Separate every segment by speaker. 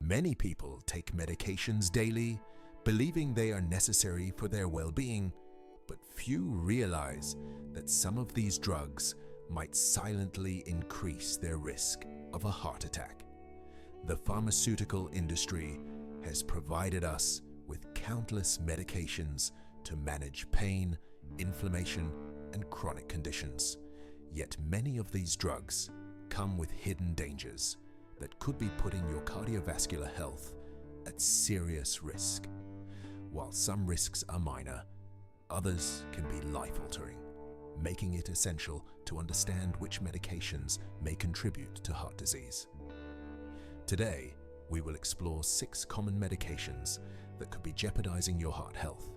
Speaker 1: Many people take medications daily, believing they are necessary for their well-being, but few realize that some of these drugs might silently increase their risk of a heart attack. The pharmaceutical industry has provided us with countless medications to manage pain, inflammation, and chronic conditions. Yet many of these drugs come with hidden dangers that could be putting your cardiovascular health at serious risk. While some risks are minor, others can be life-altering, making it essential to understand which medications may contribute to heart disease. Today, we will explore 6 common medications that could be jeopardizing your heart health,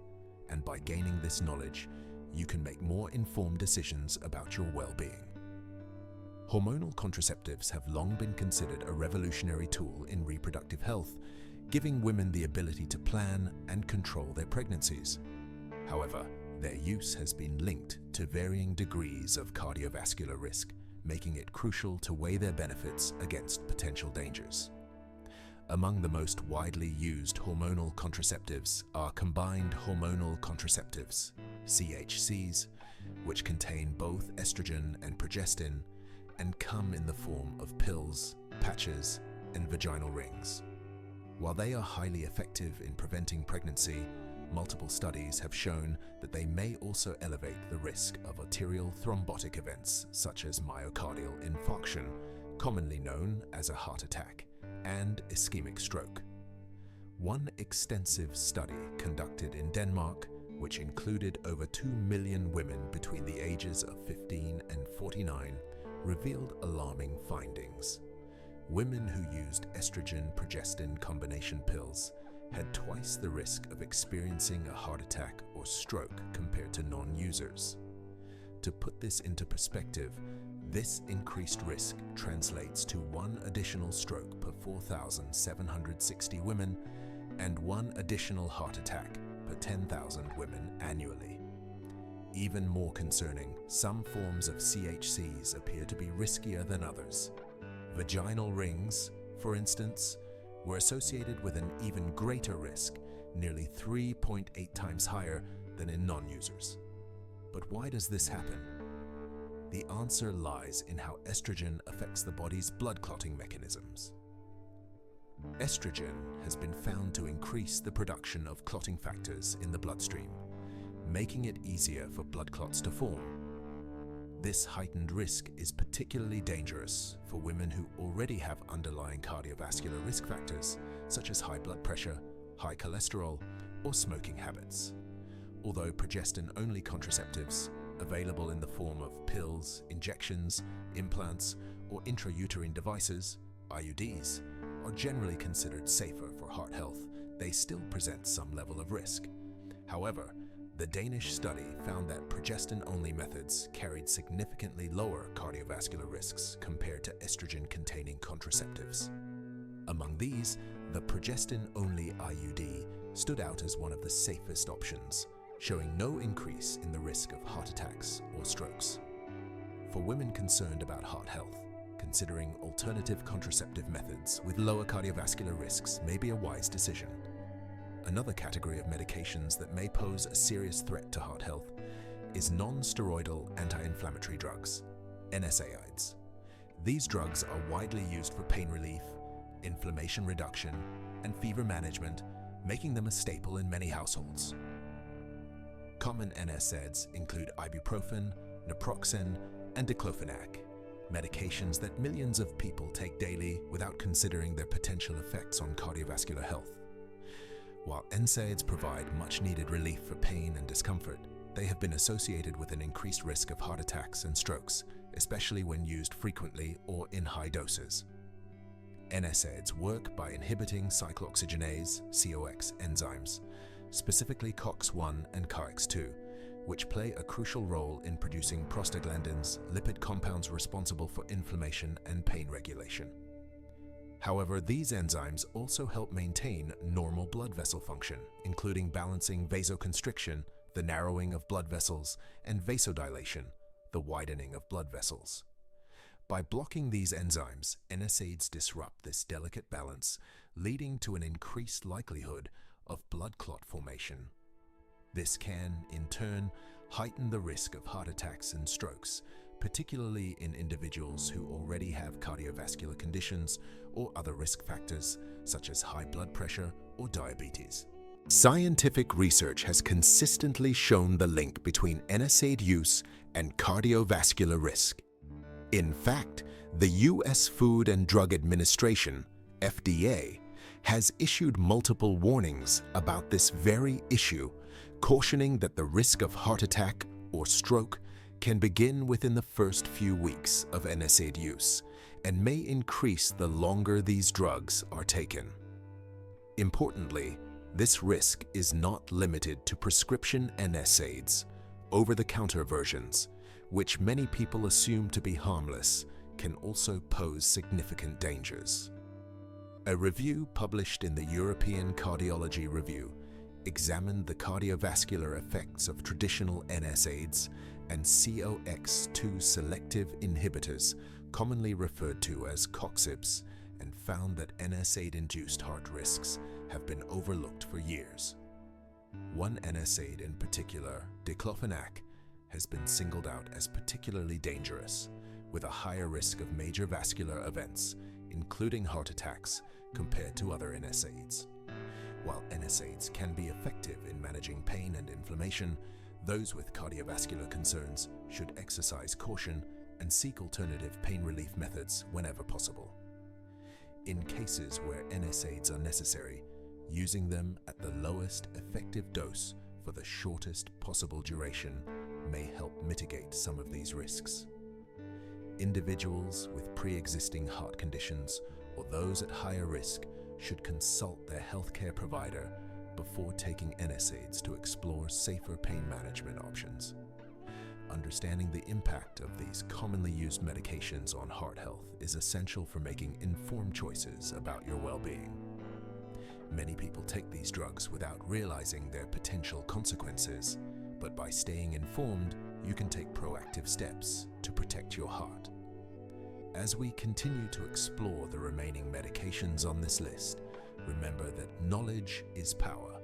Speaker 1: and by gaining this knowledge, you can make more informed decisions about your well-being. Hormonal contraceptives have long been considered a revolutionary tool in reproductive health, giving women the ability to plan and control their pregnancies. However, their use has been linked to varying degrees of cardiovascular risk, making it crucial to weigh their benefits against potential dangers. Among the most widely used hormonal contraceptives are combined hormonal contraceptives, CHCs, which contain both estrogen and progestin and come in the form of pills, patches, and vaginal rings. While they are highly effective in preventing pregnancy, multiple studies have shown that they may also elevate the risk of arterial thrombotic events such as myocardial infarction, commonly known as a heart attack, and ischemic stroke. One extensive study conducted in Denmark, which included over 2 million women between the ages of 15 and 49, revealed alarming findings. Women who used estrogen-progestin combination pills had twice the risk of experiencing a heart attack or stroke compared to non-users. To put this into perspective, this increased risk translates to 1 additional stroke per 4,760 women and 1 additional heart attack per 10,000 women annually. Even more concerning, some forms of CHCs appear to be riskier than others. Vaginal rings, for instance, were associated with an even greater risk, nearly 3.8 times higher than in non-users. But why does this happen? The answer lies in how estrogen affects the body's blood clotting mechanisms. Estrogen has been found to increase the production of clotting factors in the bloodstream, making it easier for blood clots to form. This heightened risk is particularly dangerous for women who already have underlying cardiovascular risk factors, such as high blood pressure, high cholesterol, or smoking habits. Although progestin-only contraceptives, available in the form of pills, injections, implants, or intrauterine devices, IUDs, are generally considered safer for heart health, they still present some level of risk. However, the Danish study found that progestin-only methods carried significantly lower cardiovascular risks compared to estrogen-containing contraceptives. Among these, the progestin-only IUD stood out as one of the safest options, showing no increase in the risk of heart attacks or strokes. For women concerned about heart health, considering alternative contraceptive methods with lower cardiovascular risks may be a wise decision. Another category of medications that may pose a serious threat to heart health is non-steroidal anti-inflammatory drugs, NSAIDs. These drugs are widely used for pain relief, inflammation reduction, and fever management, making them a staple in many households. Common NSAIDs include ibuprofen, naproxen, and diclofenac, medications that millions of people take daily without considering their potential effects on cardiovascular health. While NSAIDs provide much-needed relief for pain and discomfort, they have been associated with an increased risk of heart attacks and strokes, especially when used frequently or in high doses. NSAIDs work by inhibiting cyclooxygenase (COX) enzymes, specifically COX-1 and COX-2, which play a crucial role in producing prostaglandins, lipid compounds responsible for inflammation and pain regulation. However, these enzymes also help maintain normal blood vessel function, including balancing vasoconstriction, the narrowing of blood vessels, and vasodilation, the widening of blood vessels. By blocking these enzymes, NSAIDs disrupt this delicate balance, leading to an increased likelihood of blood clot formation. This can, in turn, heighten the risk of heart attacks and strokes, particularly in individuals who already have cardiovascular conditions or other risk factors such as high blood pressure or diabetes. Scientific research has consistently shown the link between NSAID use and cardiovascular risk. In fact, the U.S. Food and Drug Administration, FDA, has issued multiple warnings about this very issue, cautioning that the risk of heart attack or stroke can begin within the first few weeks of NSAID use and may increase the longer these drugs are taken. Importantly, this risk is not limited to prescription NSAIDs. Over-the-counter versions, which many people assume to be harmless, can also pose significant dangers. A review published in the European Cardiology Review examined the cardiovascular effects of traditional NSAIDs and COX-2 selective inhibitors, commonly referred to as COXIBs, and found that NSAID-induced heart risks have been overlooked for years. One NSAID in particular, diclofenac, has been singled out as particularly dangerous, with a higher risk of major vascular events, including heart attacks, compared to other NSAIDs. While NSAIDs can be effective in managing pain and inflammation, those with cardiovascular concerns should exercise caution and seek alternative pain relief methods whenever possible. In cases where NSAIDs are necessary, using them at the lowest effective dose for the shortest possible duration may help mitigate some of these risks. Individuals with pre-existing heart conditions or those at higher risk should consult their healthcare provider before taking NSAIDs to explore safer pain management options. Understanding the impact of these commonly used medications on heart health is essential for making informed choices about your well-being. Many people take these drugs without realizing their potential consequences, but by staying informed, you can take proactive steps to protect your heart. As we continue to explore the remaining medications on this list, remember that knowledge is power.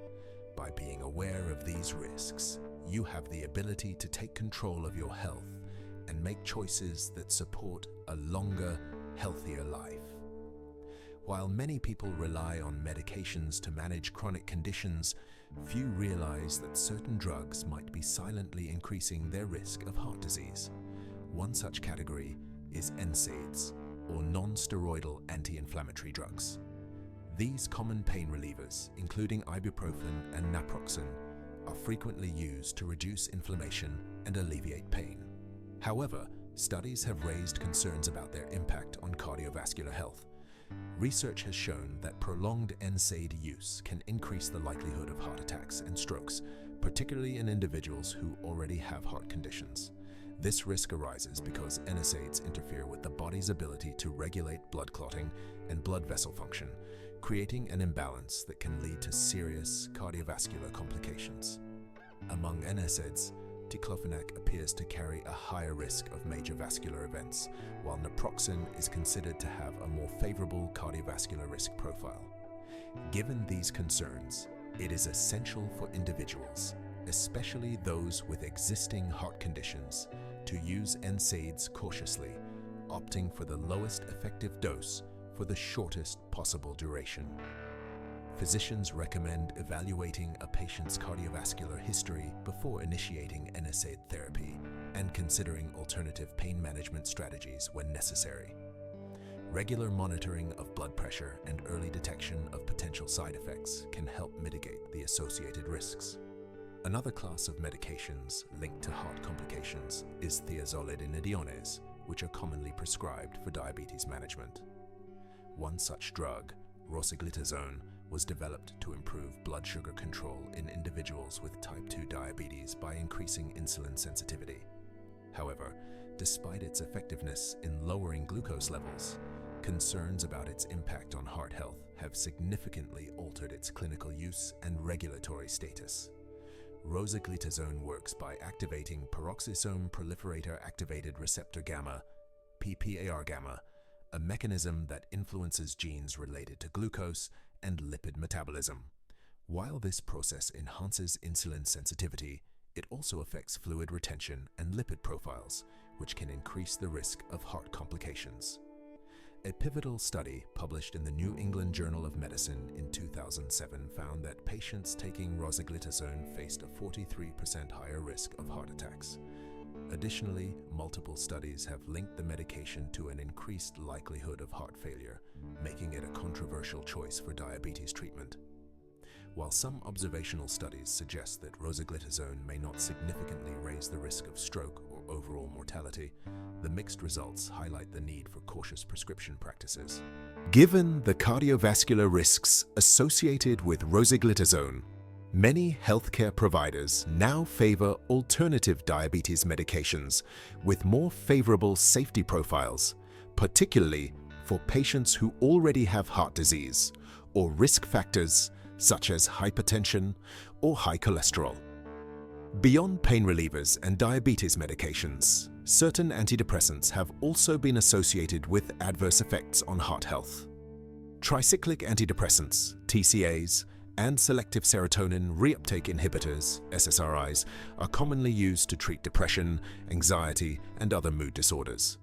Speaker 1: By being aware of these risks, you have the ability to take control of your health and make choices that support a longer, healthier life. While many people rely on medications to manage chronic conditions, few realize that certain drugs might be silently increasing their risk of heart disease. One such category is NSAIDs, or non-steroidal anti-inflammatory drugs. These common pain relievers, including ibuprofen and naproxen, are frequently used to reduce inflammation and alleviate pain. However, studies have raised concerns about their impact on cardiovascular health. Research has shown that prolonged NSAID use can increase the likelihood of heart attacks and strokes, particularly in individuals who already have heart conditions. This risk arises because NSAIDs interfere with the body's ability to regulate blood clotting and blood vessel function, creating an imbalance that can lead to serious cardiovascular complications. Among NSAIDs, diclofenac appears to carry a higher risk of major vascular events, while naproxen is considered to have a more favorable cardiovascular risk profile. Given these concerns, it is essential for individuals, especially those with existing heart conditions, to use NSAIDs cautiously, opting for the lowest effective dose for the shortest possible duration. Physicians recommend evaluating a patient's cardiovascular history before initiating NSAID therapy and considering alternative pain management strategies when necessary. Regular monitoring of blood pressure and early detection of potential side effects can help mitigate the associated risks. Another class of medications linked to heart complications is thiazolidinediones, which are commonly prescribed for diabetes management. One such drug, rosiglitazone, was developed to improve blood sugar control in individuals with type 2 diabetes by increasing insulin sensitivity. However, despite its effectiveness in lowering glucose levels, concerns about its impact on heart health have significantly altered its clinical use and regulatory status. Rosiglitazone works by activating peroxisome proliferator activated receptor gamma, PPAR gamma, a mechanism that influences genes related to glucose and lipid metabolism. While this process enhances insulin sensitivity, it also affects fluid retention and lipid profiles, which can increase the risk of heart complications. A pivotal study published in the New England Journal of Medicine in 2007 found that patients taking rosiglitazone faced a 43% higher risk of heart attacks. Additionally, multiple studies have linked the medication to an increased likelihood of heart failure, making it a controversial choice for diabetes treatment. While some observational studies suggest that rosiglitazone may not significantly raise the risk of stroke or overall mortality, the mixed results highlight the need for cautious prescription practices. Given the cardiovascular risks associated with rosiglitazone, many healthcare providers now favor alternative diabetes medications with more favorable safety profiles, particularly for patients who already have heart disease or risk factors such as hypertension or high cholesterol. Beyond pain relievers and diabetes medications, certain antidepressants have also been associated with adverse effects on heart health. Tricyclic antidepressants, TCAs, and selective serotonin reuptake inhibitors, SSRIs, are commonly used to treat depression, anxiety, and other mood disorders.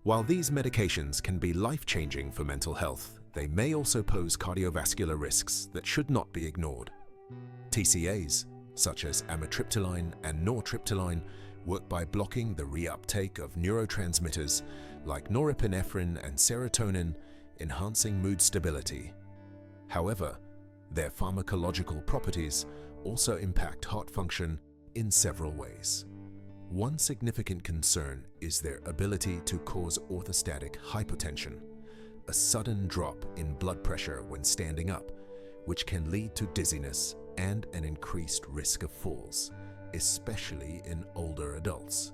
Speaker 1: While these medications can be life-changing for mental health, they may also pose cardiovascular risks that should not be ignored. TCAs, such as amitriptyline and nortriptyline, work by blocking the reuptake of neurotransmitters like norepinephrine and serotonin, enhancing mood stability. However, their pharmacological properties also impact heart function in several ways. One significant concern is their ability to cause orthostatic hypotension, a sudden drop in blood pressure when standing up, which can lead to dizziness and an increased risk of falls, especially in older adults.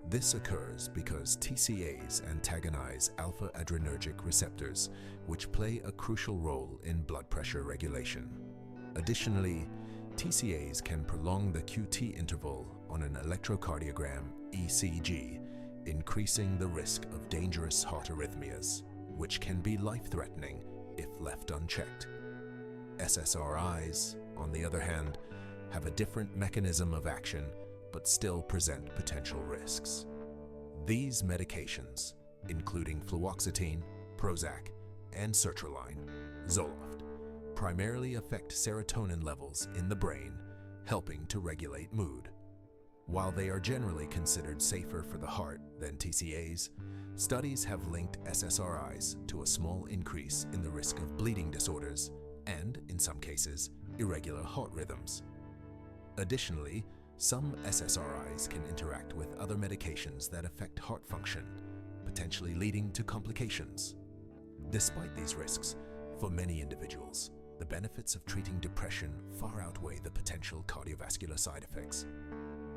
Speaker 1: This occurs because TCAs antagonize alpha-adrenergic receptors, which play a crucial role in blood pressure regulation. Additionally, TCAs can prolong the QT interval on an electrocardiogram (ECG), increasing the risk of dangerous heart arrhythmias, which can be life-threatening if left unchecked. SSRIs, on the other hand, have a different mechanism of action but still present potential risks. These medications, including fluoxetine, Prozac, and sertraline, Zoloft, primarily affect serotonin levels in the brain, helping to regulate mood. While they are generally considered safer for the heart than TCAs, studies have linked SSRIs to a small increase in the risk of bleeding disorders and, in some cases, irregular heart rhythms. Additionally, some SSRIs can interact with other medications that affect heart function, potentially leading to complications. Despite these risks, for many individuals, the benefits of treating depression far outweigh the potential cardiovascular side effects.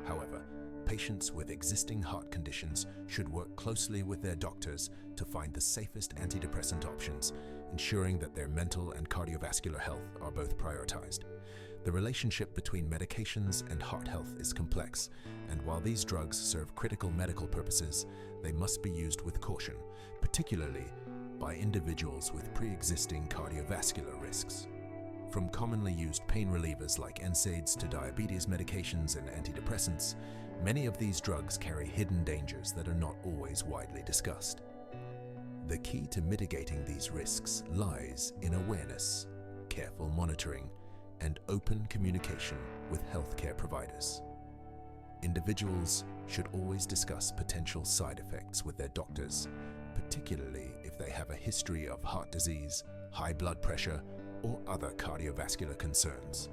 Speaker 1: However, patients with existing heart conditions should work closely with their doctors to find the safest antidepressant options, ensuring that their mental and cardiovascular health are both prioritized. The relationship between medications and heart health is complex, and while these drugs serve critical medical purposes, they must be used with caution, particularly by individuals with pre-existing cardiovascular risks. From commonly used pain relievers like NSAIDs to diabetes medications and antidepressants, many of these drugs carry hidden dangers that are not always widely discussed. The key to mitigating these risks lies in awareness, careful monitoring, and open communication with healthcare providers. Individuals should always discuss potential side effects with their doctors, particularly if they have a history of heart disease, high blood pressure, or other cardiovascular concerns.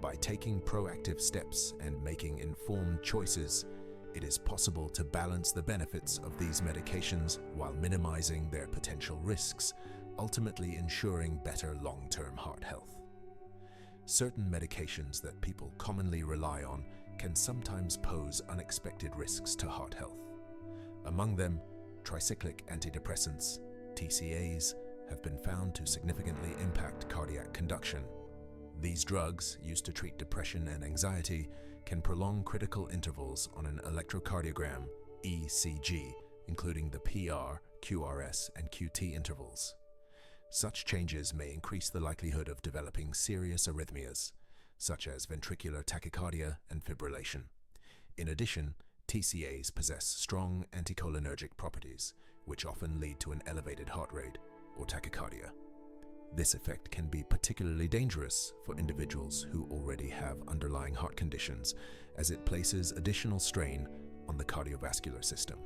Speaker 1: By taking proactive steps and making informed choices, it is possible to balance the benefits of these medications while minimizing their potential risks, ultimately ensuring better long-term heart health. Certain medications that people commonly rely on can sometimes pose unexpected risks to heart health. Among them, tricyclic antidepressants, TCAs, have been found to significantly impact cardiac conduction. These drugs, used to treat depression and anxiety, can prolong critical intervals on an electrocardiogram, ECG, including the PR QRS, and QT intervals. Such changes may increase the likelihood of developing serious arrhythmias, such as ventricular tachycardia and fibrillation. In addition, TCAs possess strong anticholinergic properties, which often lead to an elevated heart rate or tachycardia. This effect can be particularly dangerous for individuals who already have underlying heart conditions, as it places additional strain on the cardiovascular system.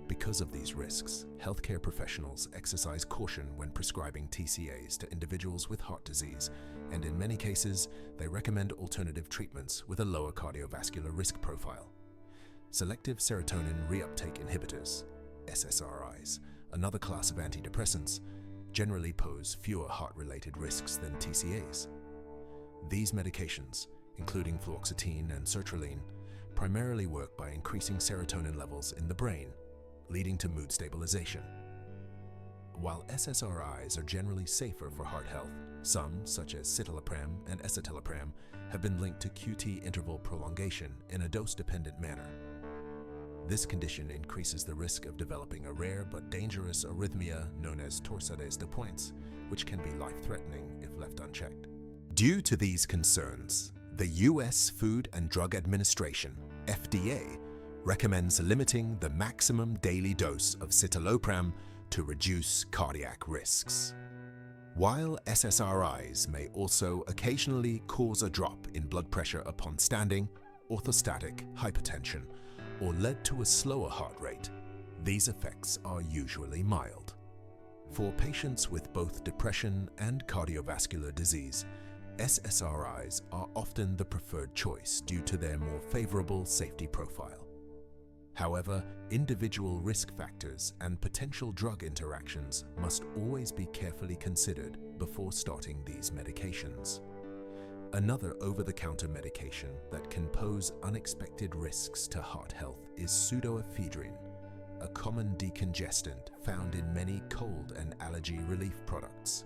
Speaker 1: Because of these risks, healthcare professionals exercise caution when prescribing TCAs to individuals with heart disease, and in many cases, they recommend alternative treatments with a lower cardiovascular risk profile. Selective serotonin reuptake inhibitors, SSRIs, another class of antidepressants, generally pose fewer heart-related risks than TCAs. These medications, including fluoxetine and sertraline, primarily work by increasing serotonin levels in the brain, leading to mood stabilization. While SSRIs are generally safer for heart health, some, such as citalopram and escitalopram, have been linked to QT interval prolongation in a dose-dependent manner. This condition increases the risk of developing a rare but dangerous arrhythmia known as torsades de pointes, which can be life-threatening if left unchecked. Due to these concerns, the U.S. Food and Drug Administration, FDA, recommends limiting the maximum daily dose of citalopram to reduce cardiac risks. While SSRIs may also occasionally cause a drop in blood pressure upon standing, orthostatic hypotension, or led to a slower heart rate, these effects are usually mild. For patients with both depression and cardiovascular disease, SSRIs are often the preferred choice due to their more favorable safety profile. However, individual risk factors and potential drug interactions must always be carefully considered before starting these medications. Another over-the-counter medication that can pose unexpected risks to heart health is pseudoephedrine, a common decongestant found in many cold and allergy relief products.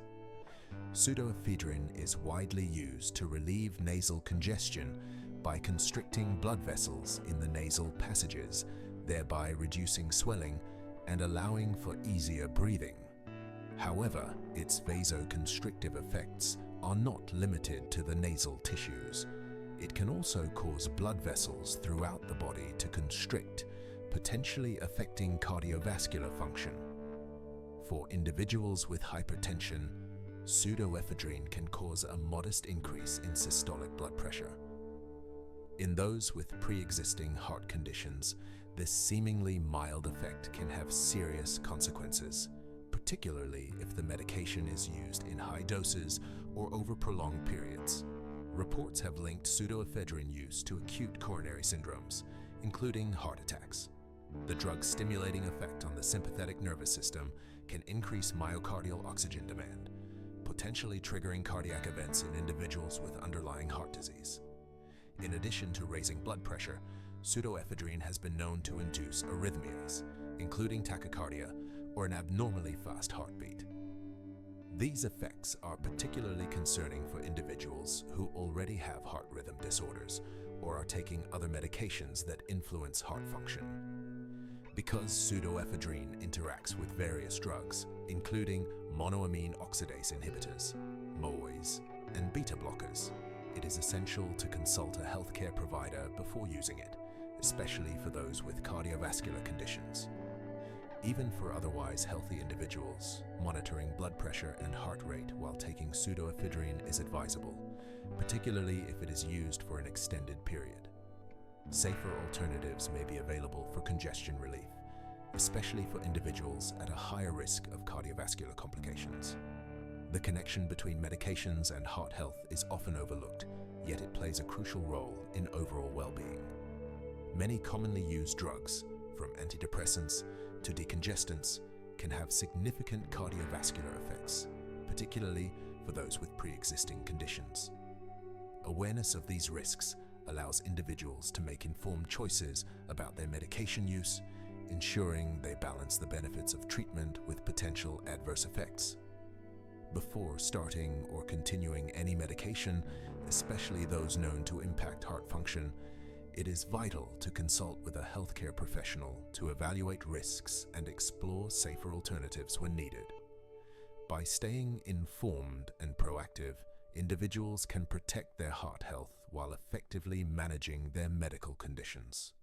Speaker 1: Pseudoephedrine is widely used to relieve nasal congestion by constricting blood vessels in the nasal passages, thereby reducing swelling and allowing for easier breathing. However, its vasoconstrictive effects are not limited to the nasal tissues. It can also cause blood vessels throughout the body to constrict, potentially affecting cardiovascular function. For individuals with hypertension, pseudoephedrine can cause a modest increase in systolic blood pressure. In those with pre-existing heart conditions, this seemingly mild effect can have serious consequences, particularly if the medication is used in high doses or over prolonged periods. Reports have linked pseudoephedrine use to acute coronary syndromes, including heart attacks. The drug's stimulating effect on the sympathetic nervous system can increase myocardial oxygen demand, potentially triggering cardiac events in individuals with underlying heart disease. In addition to raising blood pressure, pseudoephedrine has been known to induce arrhythmias, including tachycardia or an abnormally fast heartbeat. These effects are particularly concerning for individuals who already have heart rhythm disorders or are taking other medications that influence heart function. Because pseudoephedrine interacts with various drugs, including monoamine oxidase inhibitors, MOIs, and beta blockers, it is essential to consult a healthcare provider before using it, especially for those with cardiovascular conditions. Even for otherwise healthy individuals, monitoring blood pressure and heart rate while taking pseudoephedrine is advisable, particularly if it is used for an extended period. Safer alternatives may be available for congestion relief, especially for individuals at a higher risk of cardiovascular complications. The connection between medications and heart health is often overlooked, yet it plays a crucial role in overall well-being. Many commonly used drugs, from antidepressants to decongestants, can have significant cardiovascular effects, particularly for those with pre-existing conditions. Awareness of these risks allows individuals to make informed choices about their medication use, ensuring they balance the benefits of treatment with potential adverse effects. Before starting or continuing any medication, especially those known to impact heart function, It is vital to consult with a healthcare professional to evaluate risks and explore safer alternatives when needed. By staying informed and proactive, individuals can protect their heart health while effectively managing their medical conditions.